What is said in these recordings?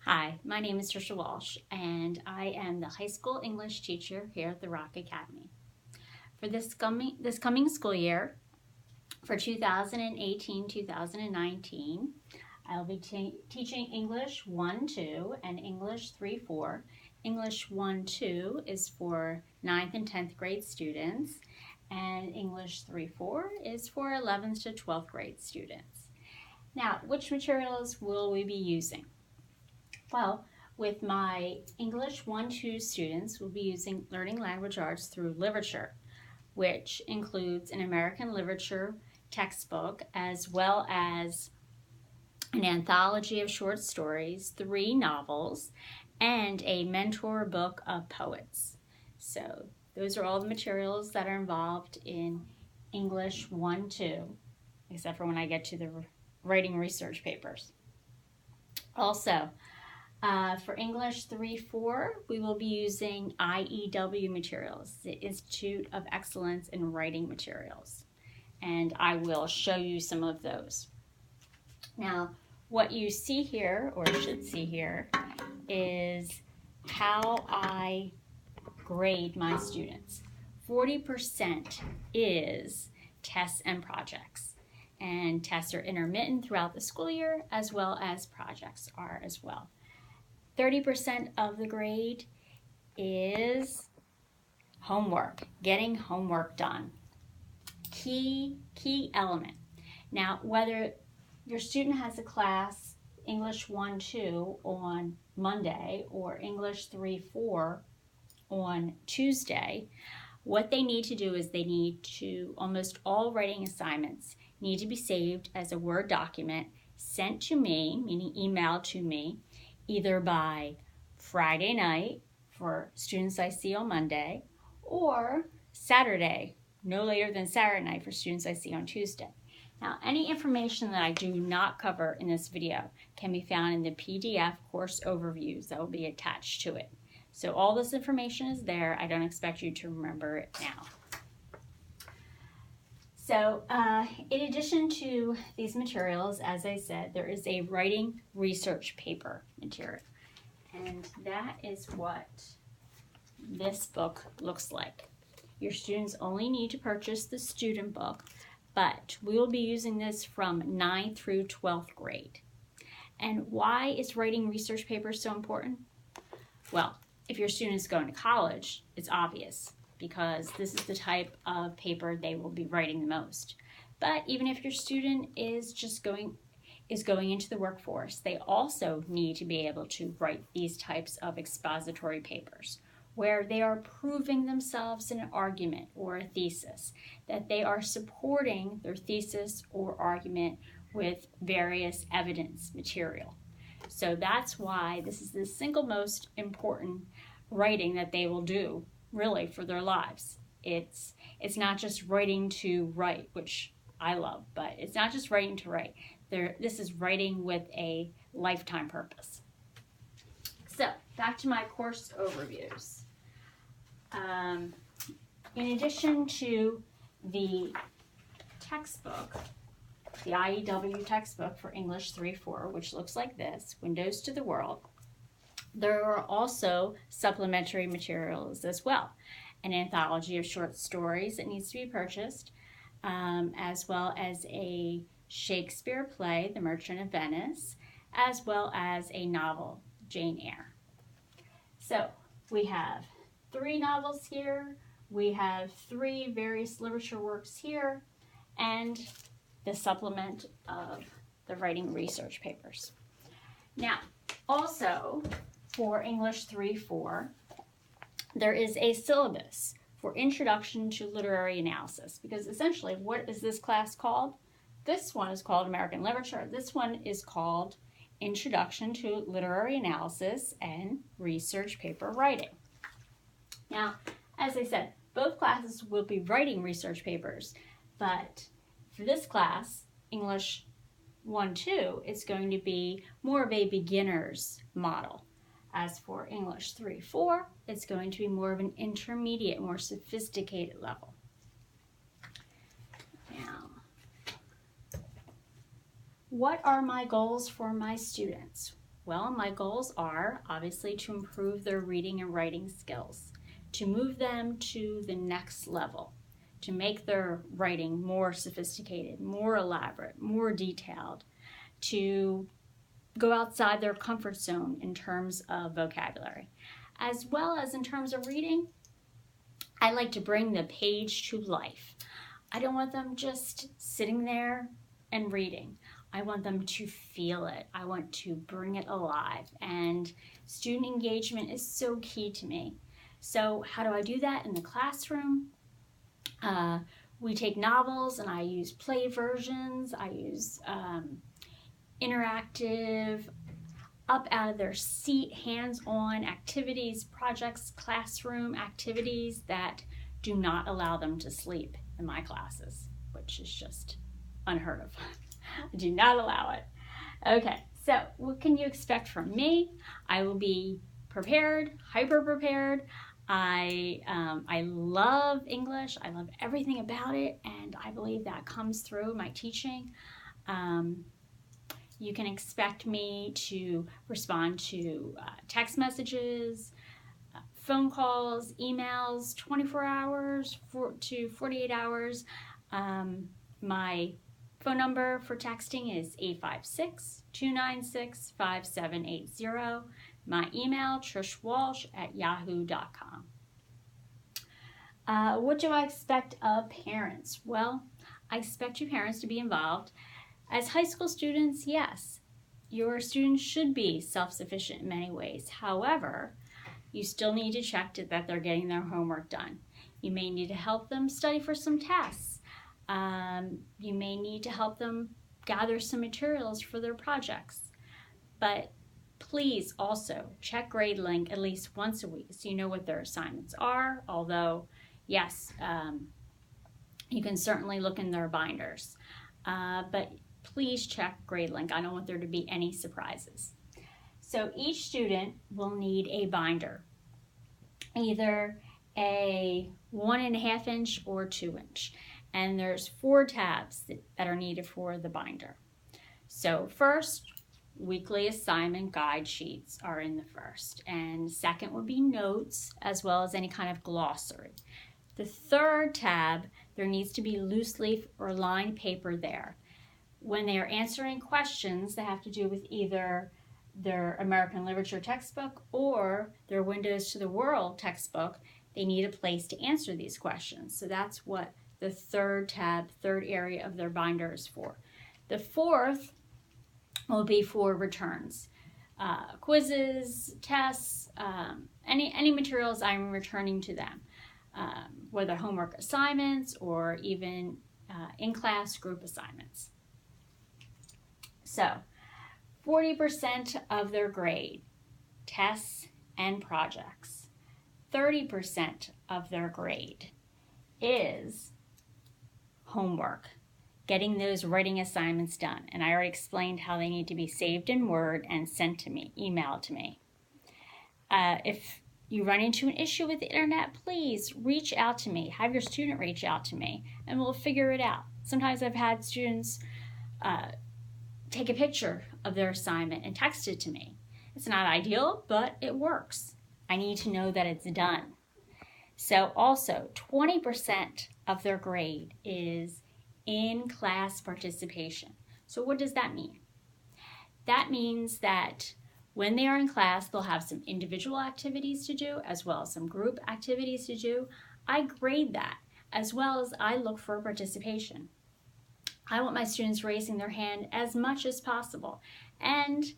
Hi, my name is Trisha Walsh, and I am the high school English teacher here at the Rock Academy. For this coming school year, for 2018-2019, I'll be teaching English 1-2 and English 3-4. English 1-2 is for 9th and 10th grade students, and English 3-4 is for 11th to 12th grade students. Now, which materials will we be using? Well, with my English 1-2 students, we'll be using Learning Language Arts through literature, which includes an American literature textbook as well as an anthology of short stories, 3 novels, and a mentor book of poets. So those are all the materials that are involved in English 1-2, except for when I get to the writing research papers. Also, for English 3-4, we will be using IEW materials, the Institute of Excellence in Writing Materials, and I will show you some of those. Now, what you see here, or should see here, is how I grade my students. 40% is tests and projects, and tests are intermittent throughout the school year, as well as projects are as well. 30% of the grade is homework, getting homework done. Key element. Now, whether your student has a class English 1-2 on Monday or English 3-4 on Tuesday, what they need to do is they need to, almost all writing assignments need to be saved as a Word document sent to me, meaning emailed to me, either by Friday night for students I see on Monday, or Saturday, no later than Saturday night for students I see on Tuesday. Now, any information that I do not cover in this video can be found in the PDF course overviews that will be attached to it. So all this information is there. I don't expect you to remember it now. So in addition to these materials, as I said, there is a writing research paper material. And that is what this book looks like. Your students only need to purchase the student book, but we will be using this from 9th through 12th grade. And why is writing research paper so important? Well, if your student is going to college, it's obvious, because this is the type of paper they will be writing the most. But even if your student is just going into the workforce, they also need to be able to write these types of expository papers where they are proving themselves in an argument or a thesis, that they are supporting their thesis or argument with various evidence material. So that's why this is the single most important writing that they will do really for their lives. It's not just writing to write, which I love, but it's not just writing to write. This is writing with a lifetime purpose. So back to my course overviews. In addition to the textbook, the IEW textbook for English 3-4, which looks like this, Windows to the World, there are also supplementary materials as well. An anthology of short stories that needs to be purchased, as well as a Shakespeare play, The Merchant of Venice, as well as a novel, Jane Eyre. So we have 3 novels here, we have 3 various literature works here, and the supplement of the writing research papers. Now, also for English 3-4, there is a syllabus for Introduction to Literary Analysis, because essentially, what is this class called? This one is called American Literature. This one is called Introduction to Literary Analysis and Research Paper Writing. Now, as I said, both classes will be writing research papers, but for this class, English 1-2, it's going to be more of a beginner's model. As for English 3-4, it's going to be more of an intermediate, more sophisticated level. Now, what are my goals for my students? Well, my goals are obviously to improve their reading and writing skills, to move them to the next level, to make their writing more sophisticated, more elaborate, more detailed, to go outside their comfort zone in terms of vocabulary. As well as in terms of reading, I like to bring the page to life. I don't want them just sitting there and reading. I want them to feel it. I want to bring it alive. And student engagement is so key to me. So how do I do that in the classroom? We take novels and I use play versions. I use interactive, up out of their seat, hands-on activities, projects, classroom activities that do not allow them to sleep in my classes, which is just unheard of. I do not allow it. Okay, so what can you expect from me? I will be prepared, hyper prepared. I love English. I love everything about it, and I believe that comes through my teaching. You can expect me to respond to text messages, phone calls, emails, 24 hours to 48 hours. My phone number for texting is 856-296-5780. My email, trishwalsh@yahoo.com. What do I expect of parents? Well, I expect you parents to be involved. As high school students, yes, your students should be self-sufficient in many ways. However, you still need to check that they're getting their homework done. You may need to help them study for some tests. You may need to help them gather some materials for their projects. But please also check GradeLink at least once a week so you know what their assignments are, although, yes, you can certainly look in their binders. But please check GradeLink. I don't want there to be any surprises. So each student will need a binder, either a 1.5 inch or 2 inch. And there's 4 tabs that are needed for the binder. So first, weekly assignment guide sheets are in the first. And second would be notes, as well as any kind of glossary. The third tab, there needs to be loose leaf or lined paper there. When they are answering questions that have to do with either their American Literature textbook or their Windows to the World textbook, they need a place to answer these questions. So that's what the third tab, third area of their binder is for. The fourth will be for returns. Quizzes, tests, any materials I'm returning to them, whether homework assignments or even in-class group assignments. So 40% of their grade, tests and projects. 30% of their grade is homework, getting those writing assignments done. And I already explained how they need to be saved in Word and sent to me, emailed to me. If you run into an issue with the internet, please reach out to me. Have your student reach out to me and we'll figure it out. Sometimes I've had students take a picture of their assignment and text it to me. It's not ideal, but it works. I need to know that it's done. So also 20% of their grade is in-class participation. So what does that mean? That means that when they are in class, they'll have some individual activities to do as well as some group activities to do. I grade that as well as I look for participation. I want my students raising their hand as much as possible. And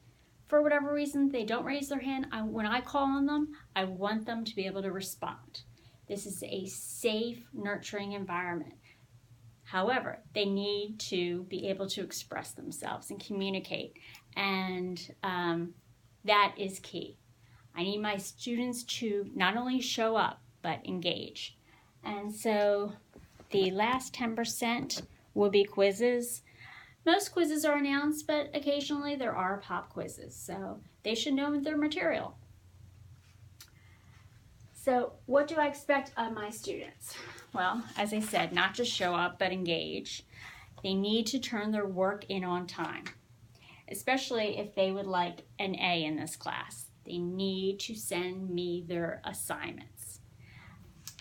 for whatever reason they don't raise their hand, when I call on them, I want them to be able to respond. This is a safe, nurturing environment. However, they need to be able to express themselves and communicate. And that is key. I need my students to not only show up, but engage. And so the last 10% will be quizzes. Most quizzes are announced, but occasionally there are pop quizzes, so they should know their material. So what do I expect of my students? Well, as I said, not just show up, but engage. They need to turn their work in on time. especially if they would like an A in this class. They need to send me their assignments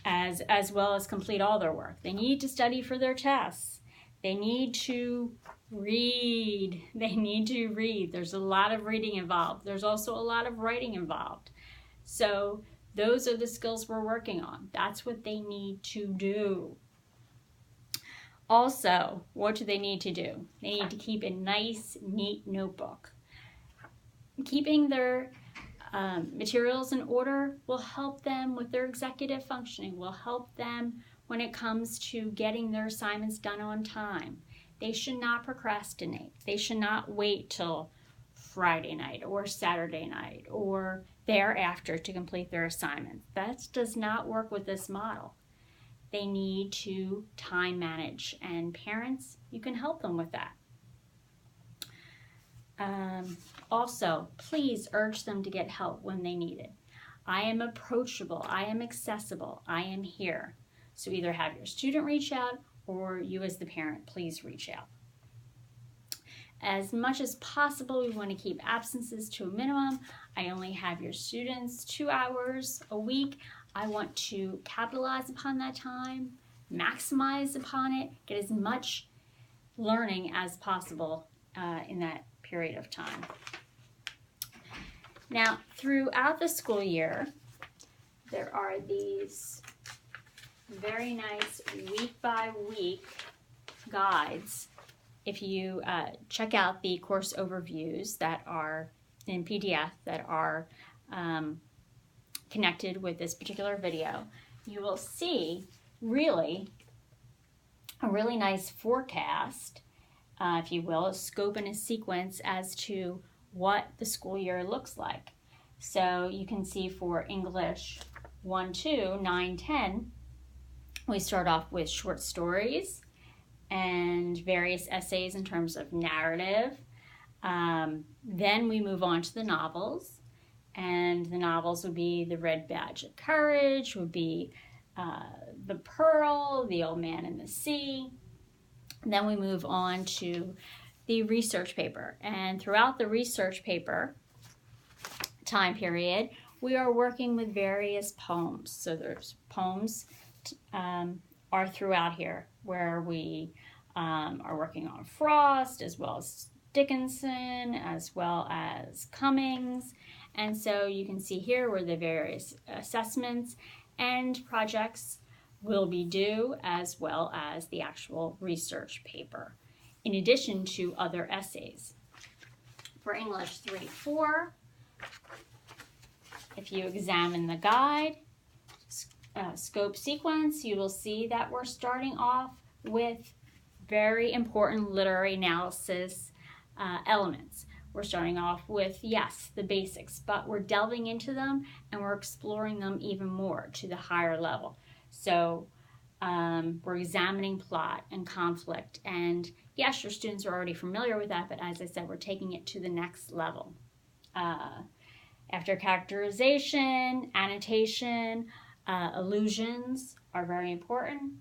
as well as complete all their work. They need to study for their tests. They need to read. They need to read. There's a lot of reading involved. There's also a lot of writing involved. So those are the skills we're working on. That's what they need to do. Also, what do they need to do? They need to keep a nice, neat notebook. Keeping their materials in order will help them with their executive functioning, will help them when it comes to getting their assignments done on time. They should not procrastinate. They should not wait till Friday night or Saturday night or thereafter to complete their assignments. That does not work with this model. They need to time manage, and parents, you can help them with that. Also, please urge them to get help when they need it. I am approachable, I am accessible, I am here. So either have your student reach out or you as the parent, please reach out. As much as possible, we want to keep absences to a minimum. I only have your students 2 hours a week. I want to capitalize upon that time, maximize upon it, get as much learning as possible in that period of time. Now, throughout the school year, there are these very nice week-by-week guides. If you check out the course overviews that are in PDF that are connected with this particular video, you will see a really nice forecast, if you will, a scope and a sequence as to what the school year looks like. So you can see for English 1, 2, 9, 10, we start off with short stories and various essays in terms of narrative. Then we move on to the novels, and the novels would be The Red Badge of Courage, would be The Pearl, The Old Man and the Sea. Then we move on to the research paper, and throughout the research paper time period, we are working with various poems. So there's poems are throughout here where we are working on Frost, as well as Dickinson, as well as Cummings. And so you can see here where the various assessments and projects will be due, as well as the actual research paper, in addition to other essays. For English 3-4, if you examine the guide, scope sequence, you will see that we're starting off with very important literary analysis elements. We're starting off with, yes, the basics, but we're delving into them and we're exploring them even more to the higher level. So we're examining plot and conflict, and yes, your students are already familiar with that, but as I said, we're taking it to the next level. After characterization, annotation, allusions are very important.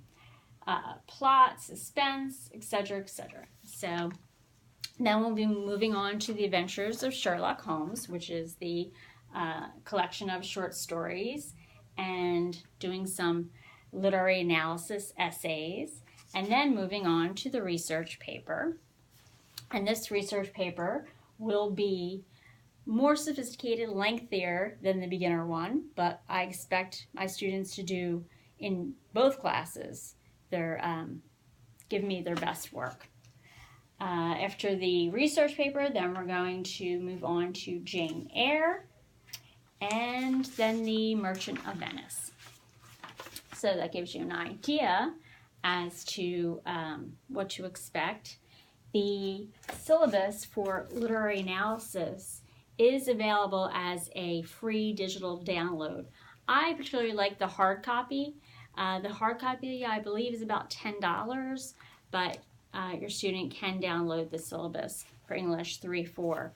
Plot, suspense, etc., etc. So then we'll be moving on to The Adventures of Sherlock Holmes, which is the collection of short stories, and doing some literary analysis essays, and then moving on to the research paper. And this research paper will be more sophisticated, lengthier than the beginner one, but I expect my students to do in both classes give me their best work. After the research paper, then we're going to move on to Jane Eyre, and then the Merchant of Venice. So that gives you an idea as to what to expect. The syllabus for literary analysis is available as a free digital download. I particularly like the hard copy. The hard copy, I believe, is about $10, but your student can download the syllabus for English 3-4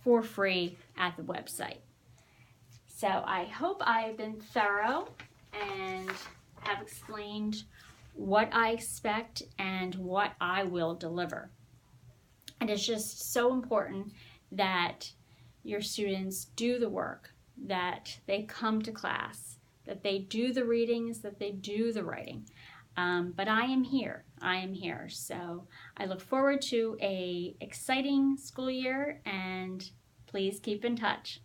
for free at the website. So I hope I've been thorough and have explained what I expect and what I will deliver. And it's just so important that your students do the work, that they come to class, that they do the readings, that they do the writing. But I am here. So I look forward to a exciting school year, and please keep in touch.